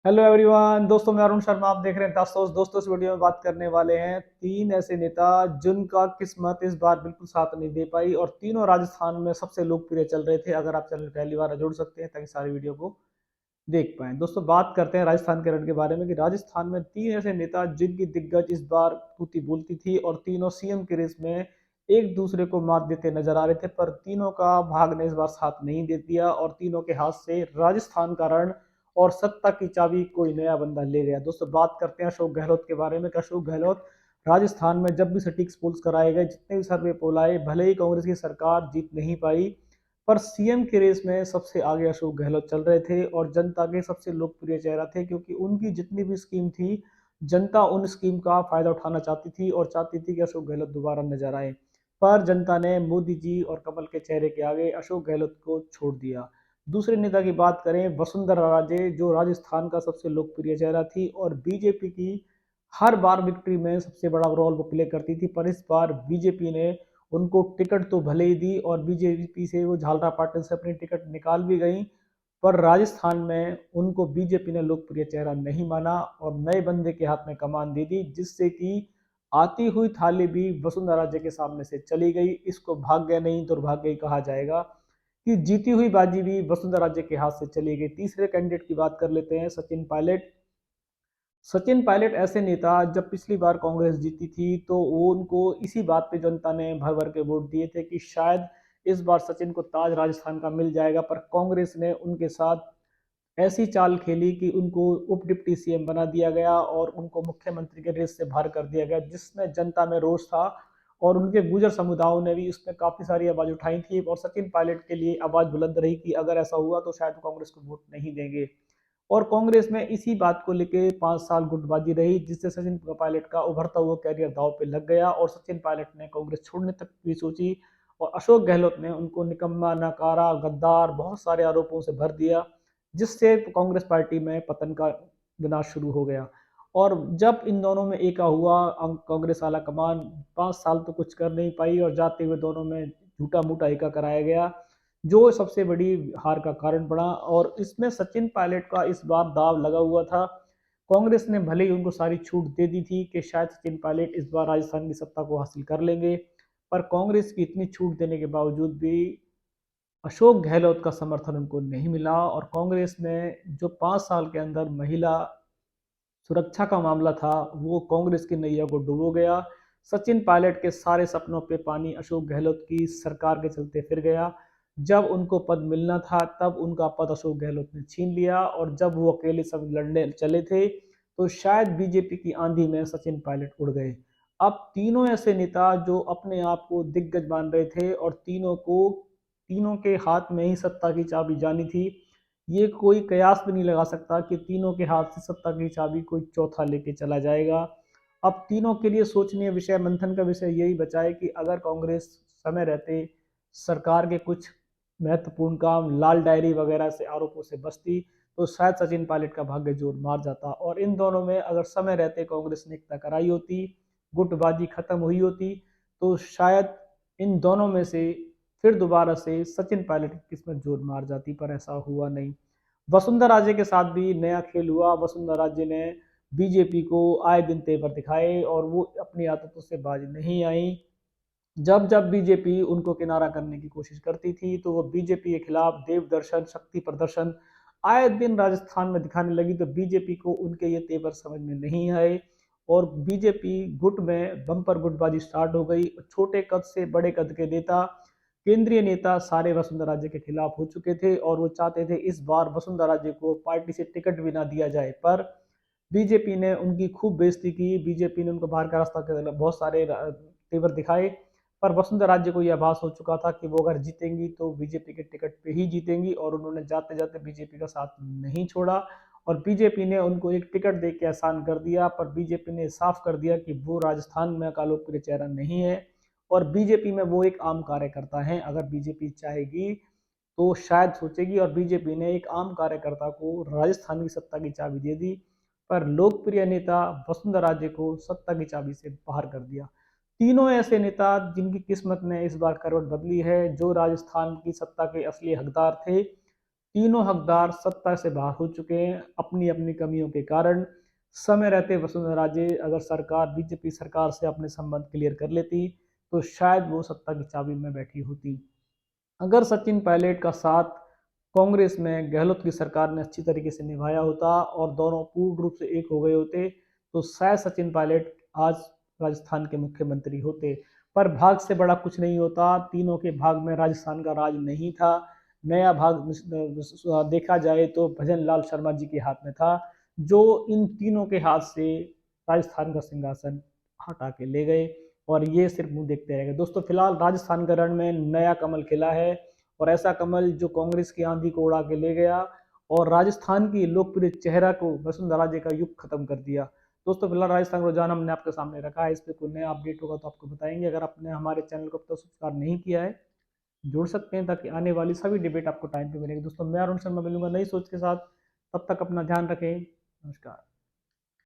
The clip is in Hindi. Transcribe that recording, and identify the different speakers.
Speaker 1: हेलो एवरीवन, दोस्तों मैं अरुण शर्मा। आप देख रहे हैं दोस्तों इस वीडियो में बात करने वाले हैं तीन ऐसे नेता जिनका किस्मत इस बार बिल्कुल साथ नहीं दे पाई और तीनों राजस्थान में सबसे लोकप्रिय चल रहे थे। अगर आप चैनल पहली बार जुड़ सकते हैं ताकि सारी वीडियो को देख पाएं। दोस्तों बात करते हैं राजस्थान के रण के बारे में कि राजस्थान में तीन ऐसे नेता जिनकी दिग्गज इस बार तूती बोलती थी और तीनों सीएम की रेस में एक दूसरे को मात देते नजर आ रहे थे, पर तीनों का भाग ने इस बार साथ नहीं दे दिया और तीनों के हाथ से राजस्थान का रण और सत्ता की चाबी कोई नया बंदा ले गया। दोस्तों बात करते हैं अशोक गहलोत के बारे में कि अशोक गहलोत राजस्थान में जब भी सटीक पोल्स कराए गए, जितने भी सर्वे पोल आए, भले ही कांग्रेस की सरकार जीत नहीं पाई, पर सीएम की रेस में सबसे आगे अशोक गहलोत चल रहे थे और जनता के सबसे लोकप्रिय चेहरा थे, क्योंकि उनकी जितनी भी स्कीम थी जनता उन स्कीम का फायदा उठाना चाहती थी और चाहती थी कि अशोक गहलोत दोबारा नजर आए। पर जनता ने मोदी जी और कमल के चेहरे के आगे अशोक गहलोत को छोड़ दिया। दूसरे नेता की बात करें, वसुंधरा राजे, जो राजस्थान का सबसे लोकप्रिय चेहरा थी और बीजेपी की हर बार विक्ट्री में सबसे बड़ा रोल वो प्ले करती थी, पर इस बार बीजेपी ने उनको टिकट तो भले ही दी और बीजेपी से वो झालरा पाटन से अपनी टिकट निकाल भी गई, पर राजस्थान में उनको बीजेपी ने लोकप्रिय चेहरा नहीं माना और नए बंदे के हाथ में कमान दे दी, जिससे कि आती हुई थाली भी वसुंधरा राजे के सामने से चली गई। इसको भाग्य नहीं दुर्भाग्य ही कहा जाएगा कि जीती हुई बाजी भी वसुंधरा राजे के हाथ से चली गई। तीसरे कैंडिडेट की बात कर लेते हैं, सचिन पायलट। सचिन पायलट ऐसे नेता, जब पिछली बार कांग्रेस जीती थी तो वो उनको इसी बात पे जनता ने भर भर के वोट दिए थे कि शायद इस बार सचिन को ताज राजस्थान का मिल जाएगा, पर कांग्रेस ने उनके साथ ऐसी चाल खेली कि उनको उप डिप्टी सीएम बना दिया गया और उनको मुख्यमंत्री के रेस से बाहर कर दिया गया, जिसमें जनता में रोष था और उनके गुर्जर समुदायों ने भी उसमें काफी सारी आवाज उठाई थी और सचिन पायलट के लिए आवाज बुलंद रही कि अगर ऐसा हुआ तो शायद कांग्रेस को वोट नहीं देंगे। और कांग्रेस में इसी बात को लेकर 5 साल गुटबाजी रही, जिससे सचिन पायलट का उभरता हुआ कैरियर दांव पे लग गया और सचिन पायलट ने कांग्रेस छोड़ने तक की सोची और अशोक गहलोत ने उनको निकम्मा, नकारा, गद्दार बहुत सारे आरोपों से भर दिया, जिससे कांग्रेस पार्टी में पतन का विनाश शुरू हो गया। और जब इन दोनों में एका हुआ, कांग्रेस आला कमान 5 साल तो कुछ कर नहीं पाई और जाते हुए दोनों में झूठा मूठा एका कराया गया, जो सबसे बड़ी हार का कारण बना। और इसमें सचिन पायलट का इस बार दाव लगा हुआ था। कांग्रेस ने भले ही उनको सारी छूट दे दी थी कि शायद सचिन पायलट इस बार राजस्थान की सत्ता को हासिल कर लेंगे, पर कांग्रेस की इतनी छूट देने के बावजूद भी अशोक गहलोत का समर्थन उनको नहीं मिला और कांग्रेस ने जो 5 साल के अंदर महिला सुरक्षा का मामला था वो कांग्रेस की नैया को डुबो गया। सचिन पायलट के सारे सपनों पे पानी अशोक गहलोत की सरकार के चलते फिर गया। जब उनको पद मिलना था तब उनका पद अशोक गहलोत ने छीन लिया और जब वो अकेले सब लड़ने चले थे तो शायद बीजेपी की आंधी में सचिन पायलट उड़ गए। अब तीनों ऐसे नेता जो अपने आप को दिग्गज मान रहे थे और तीनों के हाथ में ही सत्ता की चाबी जानी थी, ये कोई कयास भी नहीं लगा सकता कि तीनों के हाथ से सत्ता की चाबी कोई चौथा लेके चला जाएगा। अब तीनों के लिए सोचनीय विषय, मंथन का विषय यही बचा है कि अगर कांग्रेस समय रहते सरकार के कुछ महत्वपूर्ण काम, लाल डायरी वगैरह से आरोपों से बचती, तो शायद सचिन पायलट का भाग्य जोर मार जाता और इन दोनों में अगर समय रहते कांग्रेस ने एकता कराई होती, गुटबाजी खत्म हुई होती, तो शायद इन दोनों में से फिर दोबारा से सचिन पायलट की किस्मत जोर मार जाती, पर ऐसा हुआ नहीं। वसुंधरा राजे के साथ भी नया खेल हुआ। वसुंधरा राजे ने बीजेपी को आए दिन तेवर दिखाए और वो अपनी आदतों से बाज नहीं आई। जब जब बीजेपी उनको किनारा करने की कोशिश करती थी तो वो बीजेपी के खिलाफ देव दर्शन, शक्ति प्रदर्शन आए दिन राजस्थान में दिखाने लगी, तो बीजेपी को उनके ये तेवर समझ में नहीं आए और बीजेपी गुट में बम्पर गुटबाजी स्टार्ट हो गई। छोटे कद से बड़े कद के नेता, केंद्रीय नेता सारे वसुंधरा राजे के खिलाफ हो चुके थे और वो चाहते थे इस बार वसुंधरा राजे को पार्टी से टिकट भी ना दिया जाए, पर बीजेपी ने उनकी खूब बेइज्जती की। बीजेपी ने उनको बाहर का रास्ता के बहुत सारे तेवर दिखाए, पर वसुंधरा राजे को यह आभास हो चुका था कि वो अगर जीतेंगी तो बीजेपी के टिकट पे ही जीतेंगी और उन्होंने जाते जाते बीजेपी का साथ नहीं छोड़ा और बीजेपी ने उनको एक टिकट दे के एहसान कर दिया। पर बीजेपी ने साफ कर दिया कि वो राजस्थान में का लोकप्रिय चेहरा नहीं है और बीजेपी में वो एक आम कार्यकर्ता है। अगर बीजेपी चाहेगी तो शायद सोचेगी और बीजेपी ने एक आम कार्यकर्ता को राजस्थान की सत्ता की चाबी दे दी, पर लोकप्रिय नेता वसुंधरा राजे को सत्ता की चाबी से बाहर कर दिया। तीनों ऐसे नेता जिनकी किस्मत ने इस बार करवट बदली है, जो राजस्थान की सत्ता के असली हकदार थे, तीनों हकदार सत्ता से बाहर हो चुके हैं अपनी अपनी कमियों के कारण। समय रहते वसुंधरा राजे अगर सरकार बीजेपी सरकार से अपने संबंध क्लियर कर लेती तो शायद वो सत्ता की चाबी में बैठी होती। अगर सचिन पायलट का साथ कांग्रेस में गहलोत की सरकार ने अच्छी तरीके से निभाया होता और दोनों पूर्ण रूप से एक हो गए होते तो शायद सचिन पायलट आज राजस्थान के मुख्यमंत्री होते। पर भाग से बड़ा कुछ नहीं होता, तीनों के भाग में राजस्थान का राज नहीं था। नया भाग देखा जाए तो भजन लाल शर्मा जी के हाथ में था, जो इन तीनों के हाथ से राजस्थान का सिंहासन हटा के ले गए और ये सिर्फ मुंह देखते रह गए। दोस्तों फिलहाल राजस्थान के रण में नया कमल खिला है और ऐसा कमल जो कांग्रेस की आंधी को उड़ा के ले गया और राजस्थान की लोकप्रिय चेहरा को वसुंधरा राजे का युग खत्म कर दिया। दोस्तों फिलहाल राजस्थान रोजाना हमने आपके सामने रखा है, इस पर कोई नया अपडेट होगा तो आपको बताएंगे। अगर आपने हमारे चैनल को अब तक सब्सक्राइब नहीं किया है जुड़ सकते हैं ताकि आने वाली सभी डिबेट आपको टाइम पे मिलेगी। दोस्तों मैं अरुण शर्मा मिलूंगा नई सोच के साथ, तब तक अपना ध्यान रखें। नमस्कार।